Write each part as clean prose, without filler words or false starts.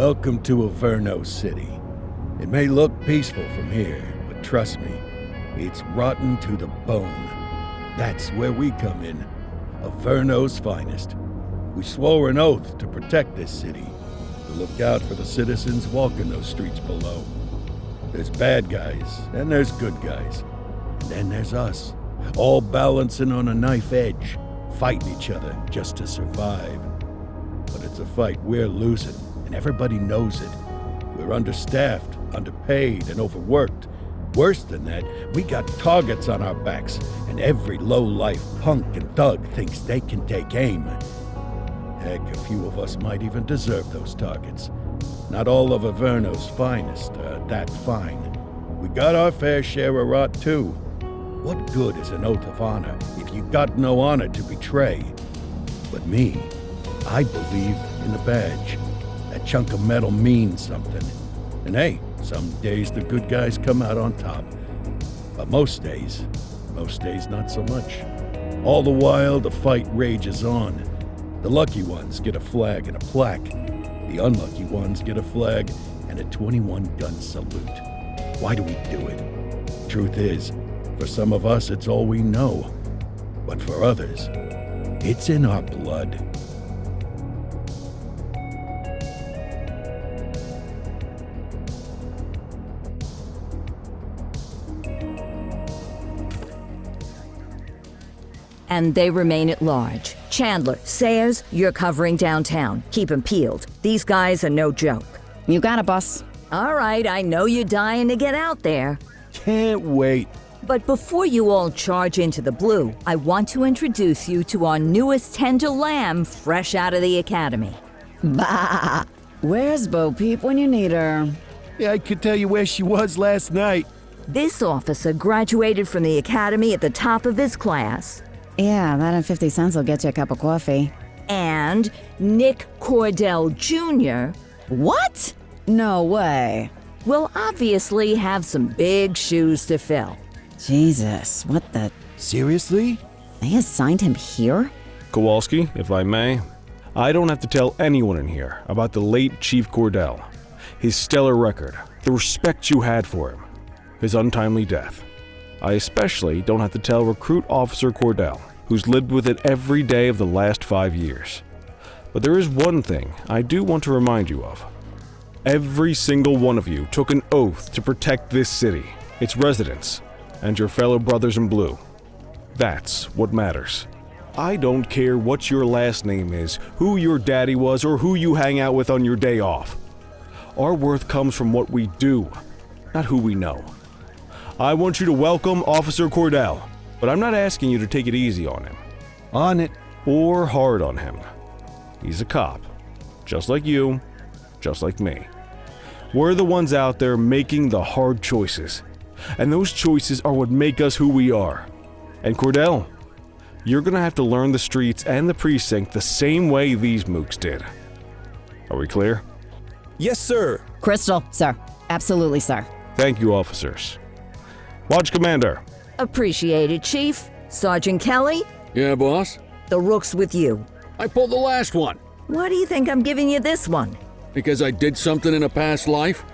Welcome to Averno City. It may look peaceful from here, but trust me, it's rotten to the bone. That's where we come in. Averno's finest. We swore an oath to protect this city, to look out for the citizens walking those streets below. There's bad guys, and there's good guys. And then there's us, all balancing on a knife edge, fighting each other just to survive. But it's a fight we're losing, and everybody knows it. We're understaffed, underpaid, and overworked. Worse than that, we got targets on our backs, and every low-life punk and thug thinks they can take aim. Heck, a few of us might even deserve those targets. Not all of Averno's finest are that fine. We got our fair share of rot, too. What good is an oath of honor if you got no honor to betray? But me, I believe in the badge. That chunk of metal means something. And hey, some days the good guys come out on top. But most days not so much. All the while, the fight rages on. The lucky ones get a flag and a plaque. The unlucky ones get a flag and a 21-gun salute. Why do we do it? Truth is, for some of us, it's all we know. But for others, it's in our blood. And they remain at large. Chandler, Sayers, you're covering downtown. Keep 'em peeled. These guys are no joke. You got it, boss. All right, I know you're dying to get out there. Can't wait. But before you all charge into the blue, I want to introduce you to our newest tender lamb fresh out of the academy. Bah! Where's Bo Peep when you need her? Yeah, I could tell you where she was last night. This officer graduated from the academy at the top of his class. Yeah, that and 50 cents will get you a cup of coffee. And Nick Cordell Jr. What? No way. will obviously have some big shoes to fill. Jesus, what the... Seriously? They assigned him here? Kowalski, if I may, I don't have to tell anyone in here about the late Chief Cordell, his stellar record, the respect you had for him, his untimely death. I especially don't have to tell Recruit Officer Cordell, who's lived with it every day of the last 5 years. But there is one thing I do want to remind you of. Every single one of you took an oath to protect this city, its residents, and your fellow brothers in blue. That's what matters. I don't care what your last name is, who your daddy was, or who you hang out with on your day off. Our worth comes from what we do, not who we know. I want you to welcome Officer Cordell, but I'm not asking you to take it easy on him. On it. Or hard on him. He's a cop, just like you, just like me. We're the ones out there making the hard choices, and those choices are what make us who we are. And Cordell, you're gonna have to learn the streets and the precinct the same way these mooks did. Are we clear? Yes, sir. Crystal, sir. Absolutely, sir. Thank you, officers. Watch Commander. Appreciate it, Chief. Sergeant Kelly, Yeah, boss? the rook's with you. I pulled the last one. Why do you think I'm giving you this one? Because I did something in a past life?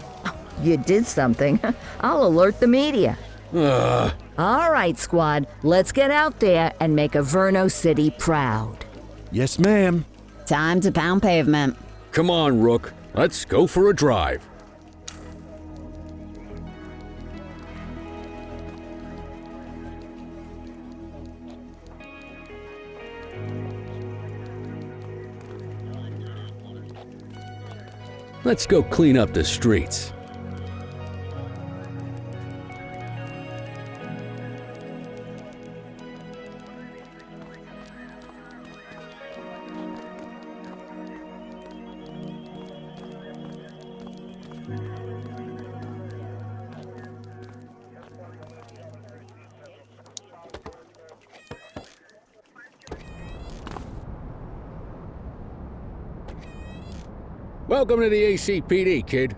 You did something. I'll alert the media. Ugh. All right, squad, let's get out there and make Averno City proud. Yes, ma'am. Time to pound pavement. Come on, Rook. Let's go for a drive. Let's go clean up the streets. Welcome to the ACPD, kid.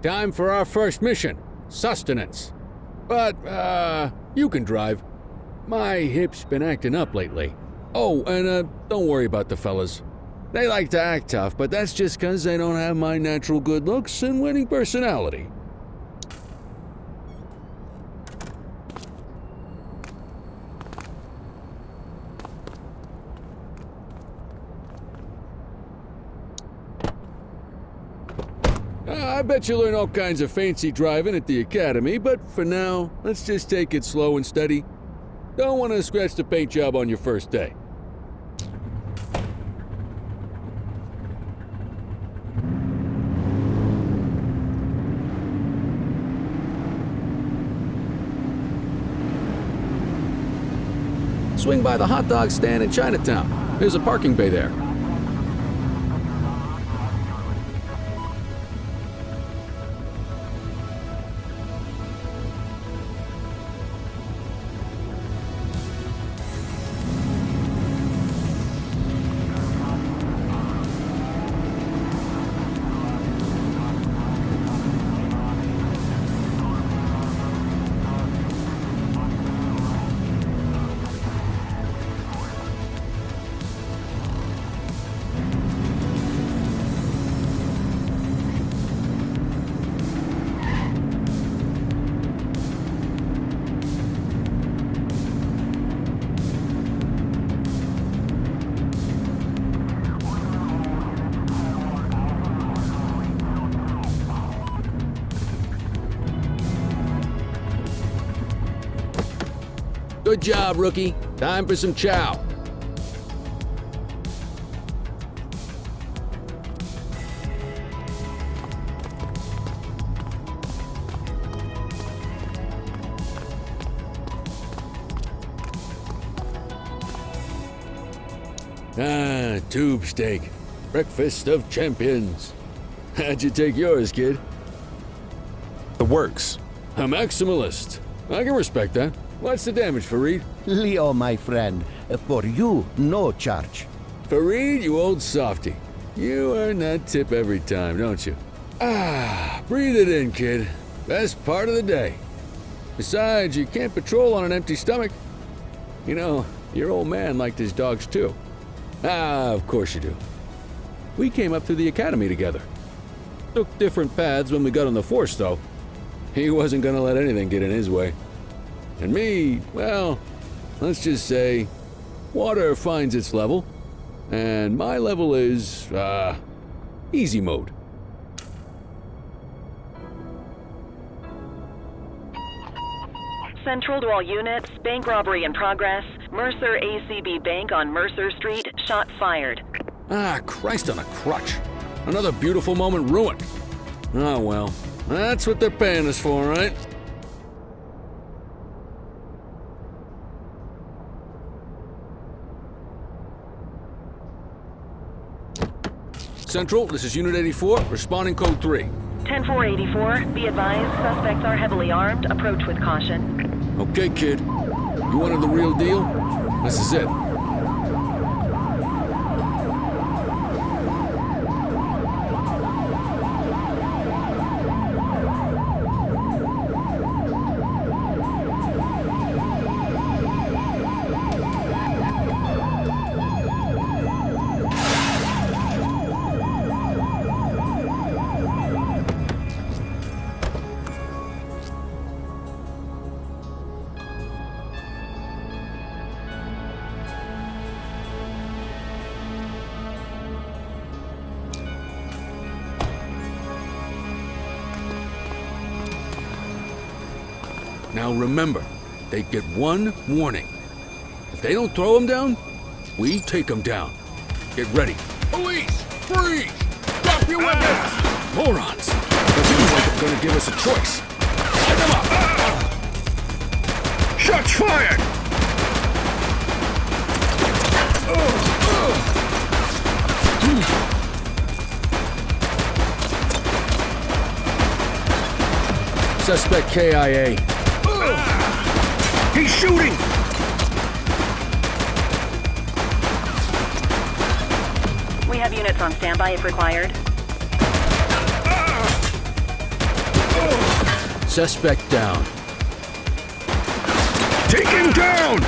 Time for our first mission, sustenance. But, you can drive. My hip's been acting up lately. Oh, and, don't worry about the fellas. They like to act tough, but that's just because they don't have my natural good looks and winning personality. I bet you learn all kinds of fancy driving at the academy, but for now, let's just take it slow and steady. Don't want to scratch the paint job on your first day. Swing by the hot dog stand in Chinatown. There's a parking bay there. Good job, rookie. Time for some chow. Tube steak. Breakfast of champions. How'd you take yours, kid? The works. A maximalist. I can respect that. What's the damage, Fareed? Leo, my friend, for you, no charge. Fareed, you old softy. You earn that tip every time, don't you? Breathe it in, kid. Best part of the day. Besides, you can't patrol on an empty stomach. You know, your old man liked his dogs too. Of course you do. We came up through the academy together. Took different paths when we got on the force, though. He wasn't gonna let anything get in his way. And me, well, let's just say, water finds its level, and my level is, easy mode. Central to all units, bank robbery in progress. Mercer ACB Bank on Mercer Street, shots fired. Christ on a crutch. Another beautiful moment ruined. Oh well, that's what they're paying us for, right? Central, this is Unit 84, responding code 3. 10-484, be advised, suspects are heavily armed. Approach with caution. Okay, kid. You wanted the real deal? This is it. Now remember, they get one warning. If they don't throw them down, we take them down. Get ready. Police! Freeze! Drop your weapons! Morons! They seem like they're gonna give us a choice. Light them up! Shots fired! Suspect KIA. He's shooting! We have units on standby if required. Suspect down. Take him down!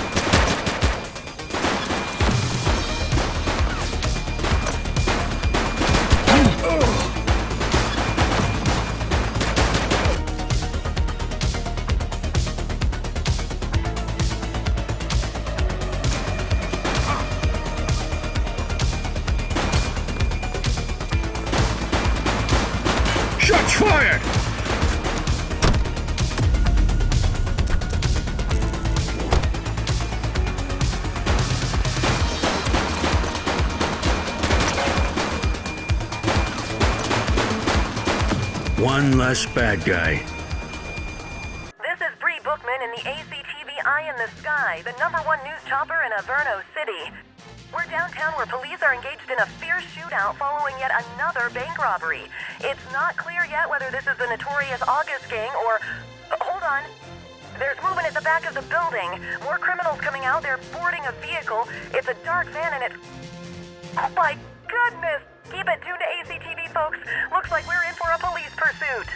fired! One less bad guy. This is Bree Bookman in the ACTV Eye in the Sky, the #1 news chopper in Averno City. We're downtown where police are engaged in a fierce shootout following yet another bank robbery. It's not clear yet whether this is the notorious August gang or... hold on. There's movement at the back of the building. More criminals coming out. They're boarding a vehicle. It's a dark van and it... oh my goodness! Keep it tuned to ACTV, folks. Looks like we're in for a police pursuit.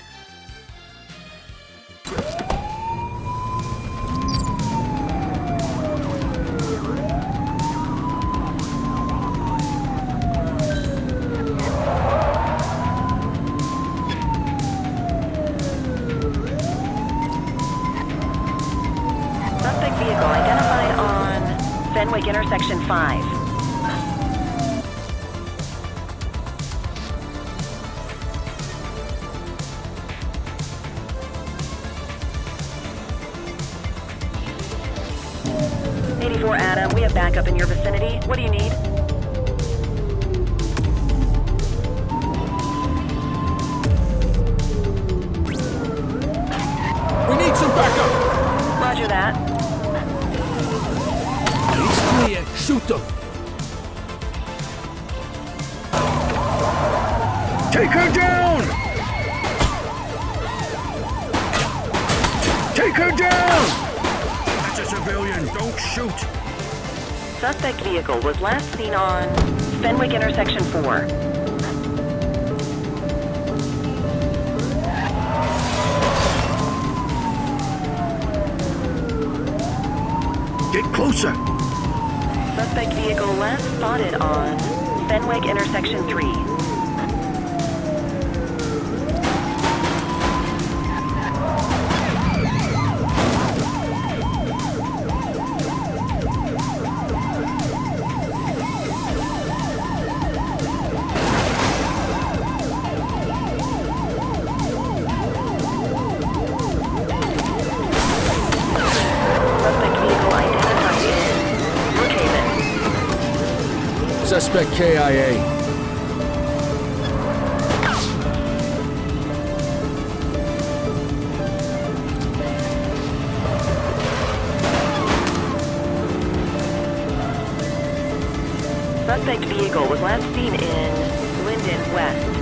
Suspect vehicle identified on Fenwick Intersection 5. Adam, we have backup in your vicinity. What do you need? We need some backup! Roger that. He's clear. Shoot them! Take her down! Take her down! That's a civilian, don't shoot! Suspect vehicle was last seen on Fenwick Intersection 4. Get closer! Suspect vehicle last spotted on Fenwick Intersection 3. Suspect KIA. Suspect vehicle was last seen in Linden West.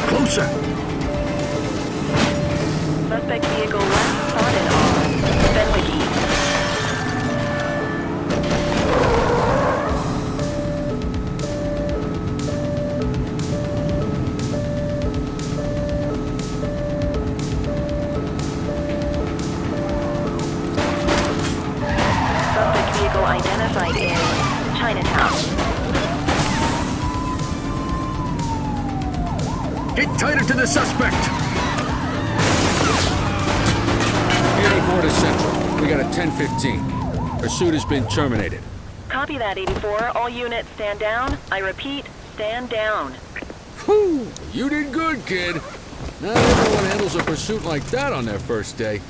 Closer! Suspect vehicle last spotted on Fenwick East. Suspect vehicle identified in Chinatown. Get tighter to the suspect! 84 to Central. We got a 10-15. Pursuit has been terminated. Copy that, 84. All units stand down. I repeat, stand down. Whew! You did good, kid. Not everyone handles a pursuit like that on their first day.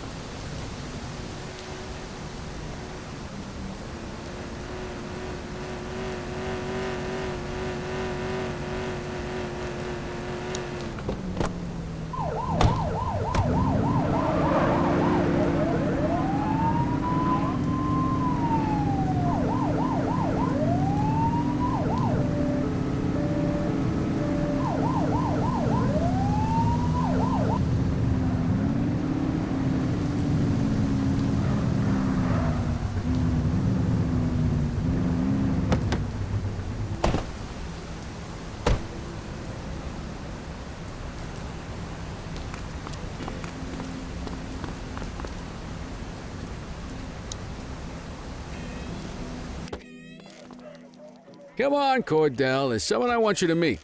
Come on, Cordell. There's someone I want you to meet.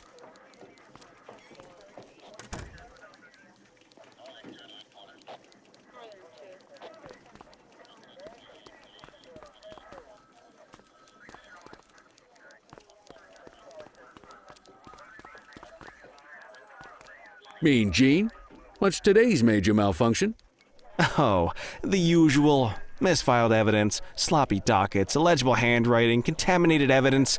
Mean Gene? What's today's major malfunction? Oh, the usual. Misfiled evidence, sloppy dockets, illegible handwriting, contaminated evidence.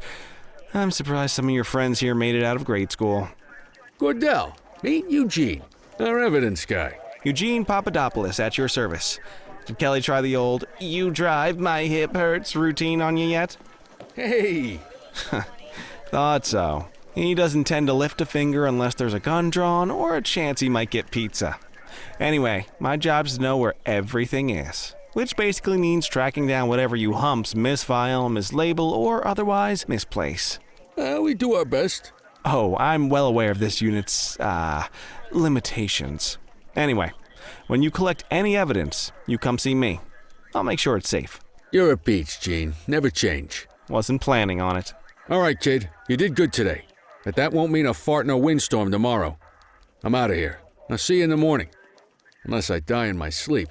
I'm surprised some of your friends here made it out of grade school. Cordell, meet Eugene, our evidence guy. Eugene Papadopoulos at your service. Did Kelly try the old, "you drive, my hip hurts" routine on you yet? Hey! Thought so. He doesn't tend to lift a finger unless there's a gun drawn or a chance he might get pizza. Anyway, my job's to know where everything is, which basically means tracking down whatever you humps misfile, mislabel, or otherwise misplace. We do our best. Oh, I'm well aware of this unit's, limitations. Anyway, when you collect any evidence, you come see me. I'll make sure it's safe. You're a peach, Gene. Never change. Wasn't planning on it. All right, kid. You did good today. But that won't mean a fart in a windstorm tomorrow. I'm out of here. I'll see you in the morning. Unless I die in my sleep.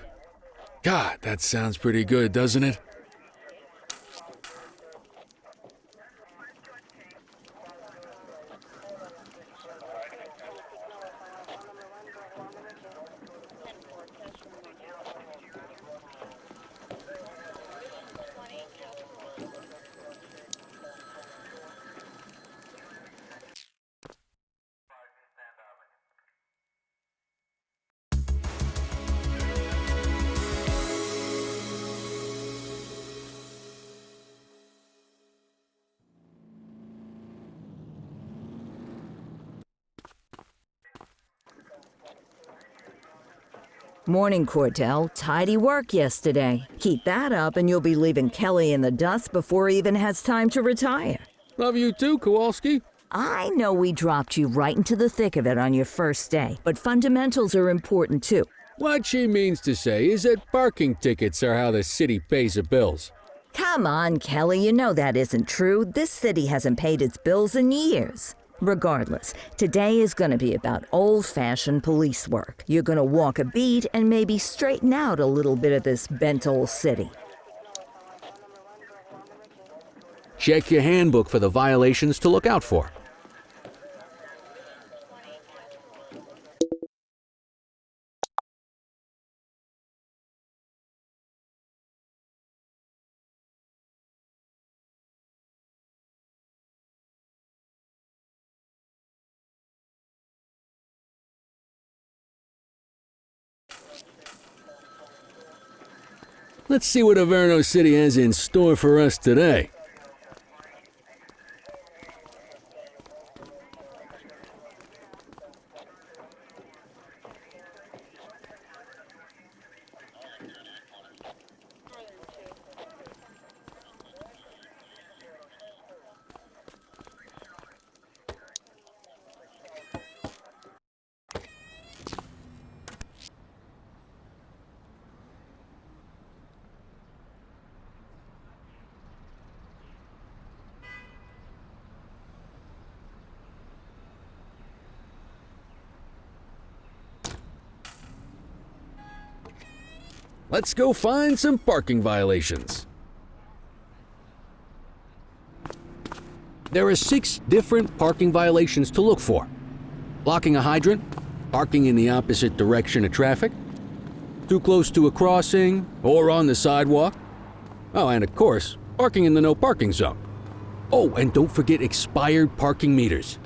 God, that sounds pretty good, doesn't it? Morning, Cordell. Tidy work yesterday. Keep that up and you'll be leaving Kelly in the dust before he even has time to retire. Love you too, Kowalski. I know we dropped you right into the thick of it on your first day, but fundamentals are important too. What she means to say is that parking tickets are how the city pays the bills. Come on, Kelly, you know that isn't true. This city hasn't paid its bills in years. Regardless, today is going to be about old-fashioned police work. You're going to walk a beat and maybe straighten out a little bit of this bent old city. Check your handbook for the violations to look out for. Let's see what Averno City has in store for us today. Let's go find some parking violations. There are 6 different parking violations to look for. Blocking a hydrant, parking in the opposite direction of traffic, too close to a crossing or on the sidewalk. Oh, and of course, parking in the no parking zone. Oh, and don't forget expired parking meters.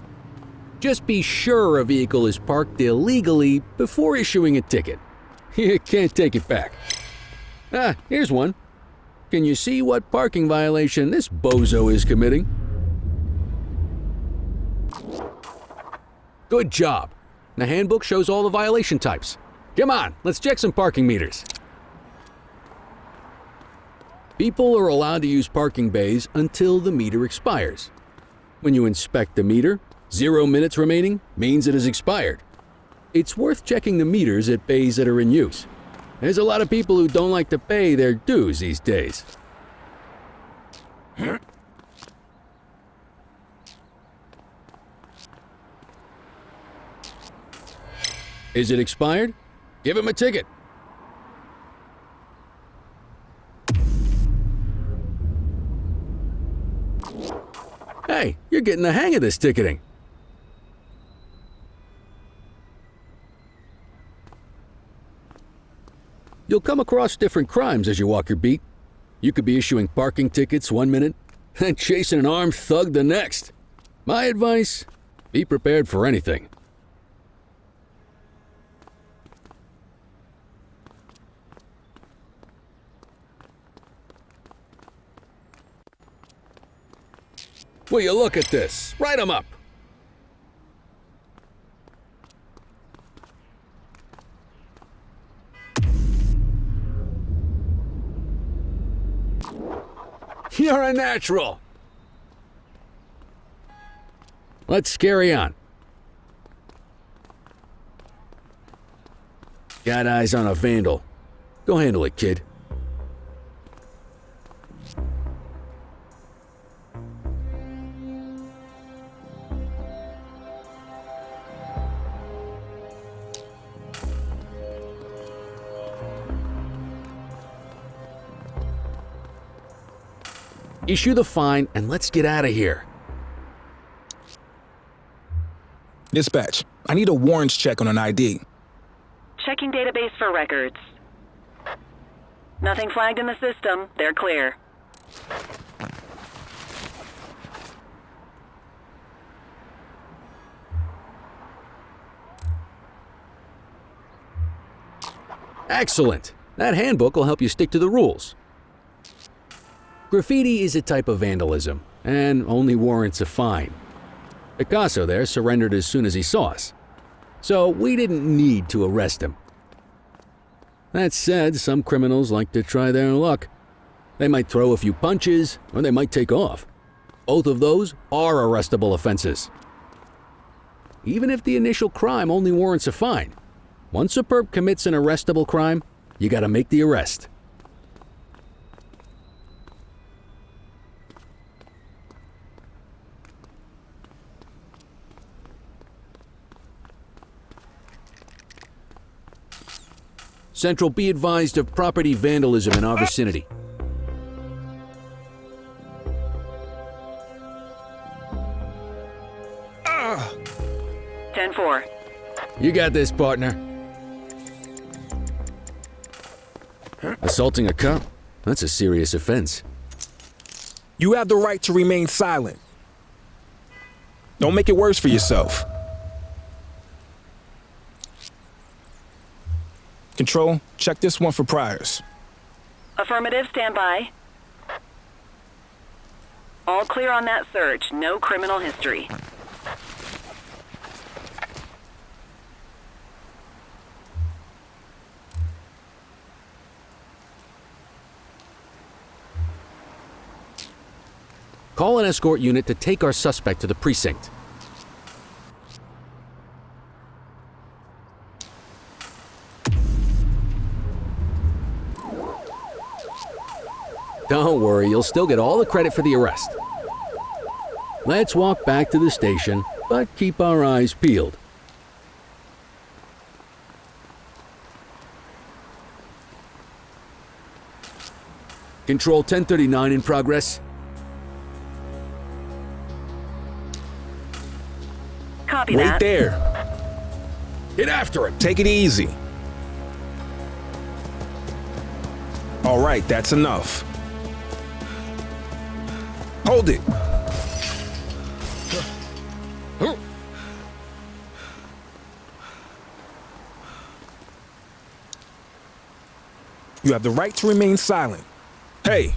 Just be sure a vehicle is parked illegally before issuing a ticket. You can't take it back. Ah, here's one. Can you see what parking violation this bozo is committing? Good job. The handbook shows all the violation types. Come on, let's check some parking meters. People are allowed to use parking bays until the meter expires. When you inspect the meter, 0 minutes remaining means it has expired. It's worth checking the meters at bays that are in use. There's a lot of people who don't like to pay their dues these days. Is it expired? Give him a ticket. Hey, you're getting the hang of this ticketing. You'll come across different crimes as you walk your beat. You could be issuing parking tickets one minute and chasing an armed thug the next. My advice, be prepared for anything. Will you look at this? Write 'em up. You're a natural. Let's carry on. Got eyes on a vandal. Go handle it, kid. Issue the fine and let's get out of here. Dispatch, I need a warrants check on an ID. Checking database for records. Nothing flagged in the system. They're clear. Excellent. That handbook will help you stick to the rules. Graffiti is a type of vandalism, and only warrants a fine. Picasso there surrendered as soon as he saw us, so we didn't need to arrest him. That said, some criminals like to try their luck. They might throw a few punches, or they might take off. Both of those are arrestable offenses. Even if the initial crime only warrants a fine, once a perp commits an arrestable crime, you gotta make the arrest. Central, be advised of property vandalism in our vicinity. Ah! 10-4. You got this, partner. Assaulting a cop? That's a serious offense. You have the right to remain silent. Don't make it worse for yourself. Control, check this one for priors. Affirmative, stand by. All clear on that search. No criminal history. Call an escort unit to take our suspect to the precinct. Don't worry, you'll still get all the credit for the arrest. Let's walk back to the station, but keep our eyes peeled. Control 1039 in progress. Copy Wait that. there. Get after him! Take it easy. All right, that's enough. Hold it. You have the right to remain silent. Hey.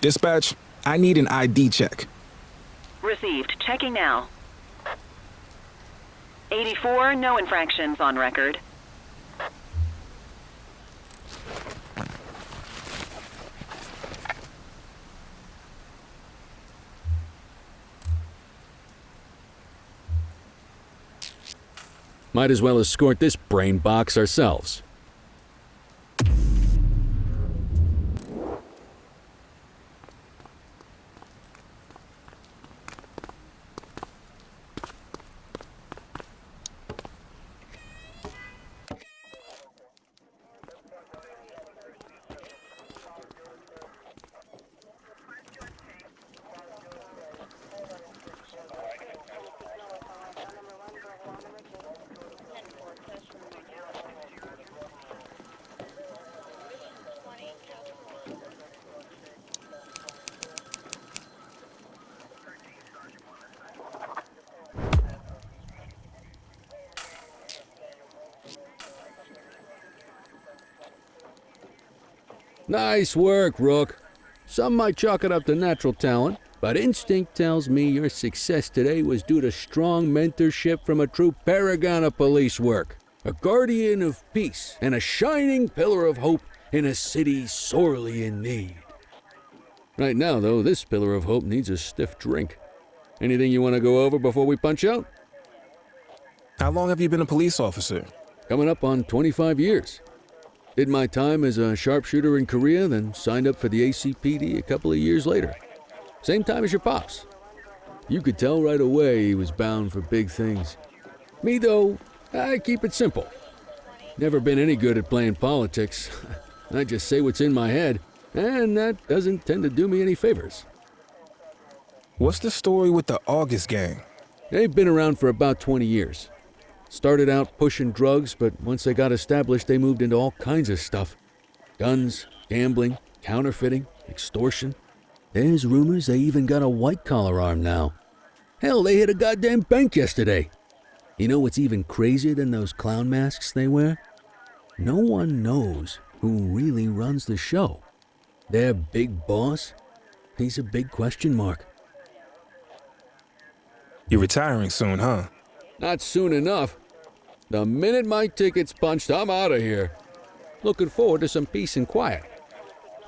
Dispatch, I need an ID check. Received. Checking now. 84, no infractions on record. Might as well escort this brain box ourselves. Nice work, Rook. Some might chalk it up to natural talent, but instinct tells me your success today was due to strong mentorship from a true paragon of police work, a guardian of peace, and a shining pillar of hope in a city sorely in need. Right now, though, this pillar of hope needs a stiff drink. Anything you want to go over before we punch out? How long have you been a police officer? Coming up on 25 years. Did my time as a sharpshooter in Korea, then signed up for the ACPD a couple of years later. Same time as your pops. You could tell right away he was bound for big things. Me, though, I keep it simple. Never been any good at playing politics. I just say what's in my head, and that doesn't tend to do me any favors. What's the story with the August gang? They've been around for about 20 years. Started out pushing drugs, but once they got established, they moved into all kinds of stuff. Guns, gambling, counterfeiting, extortion. There's rumors they even got a white-collar arm now. Hell, they hit a goddamn bank yesterday. You know what's even crazier than those clown masks they wear? No one knows who really runs the show. Their big boss? He's a big question mark. You're retiring soon, huh? Not soon enough. The minute my ticket's punched, I'm out of here. Looking forward to some peace and quiet.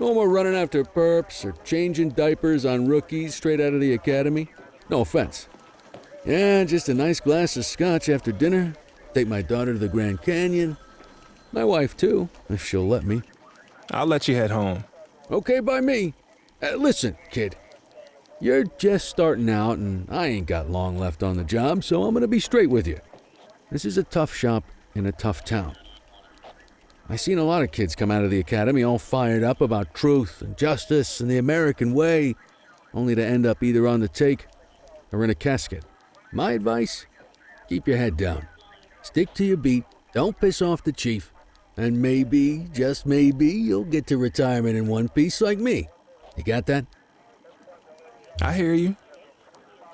No more running after perps or changing diapers on rookies straight out of the academy. No offense. Yeah, just a nice glass of scotch after dinner. Take my daughter to the Grand Canyon. My wife, too, if she'll let me. I'll let you head home. Okay by me. Listen, kid. You're just starting out, and I ain't got long left on the job, so I'm gonna be straight with you. This is a tough shop in a tough town. I seen a lot of kids come out of the academy all fired up about truth and justice and the American way, only to end up either on the take or in a casket. My advice? Keep your head down. Stick to your beat, don't piss off the chief, and maybe, just maybe, you'll get to retirement in one piece like me. You got that? I hear you.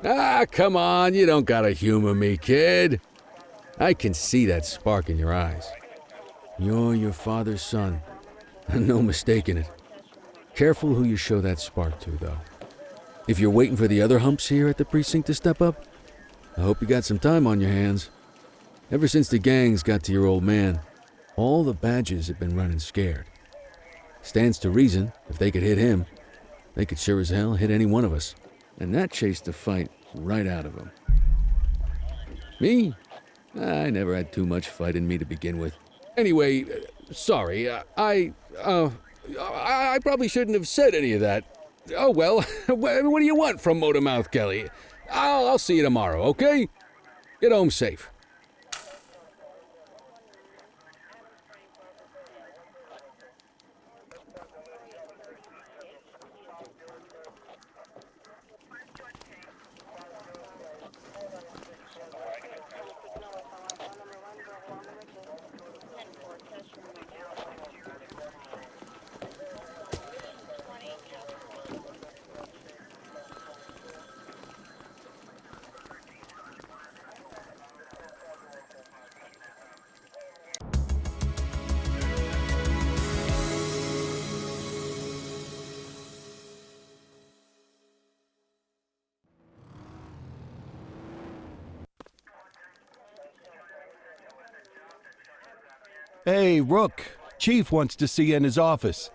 Ah, come on, you don't gotta humor me, kid. I can see that spark in your eyes. You're your father's son, no mistaking it. Careful who you show that spark to, though. If you're waiting for the other humps here at the precinct to step up, I hope you got some time on your hands. Ever since the gangs got to your old man, all the badges have been running scared. Stands to reason, if they could hit him, they could sure as hell hit any one of us. And that chased the fight right out of him. Me? I never had too much fight in me to begin with. Anyway, sorry, I probably shouldn't have said any of that. Oh well, what do you want from Motormouth Kelly? I'll see you tomorrow, okay? Get home safe. Hey, Rook. Chief wants to see you in his office.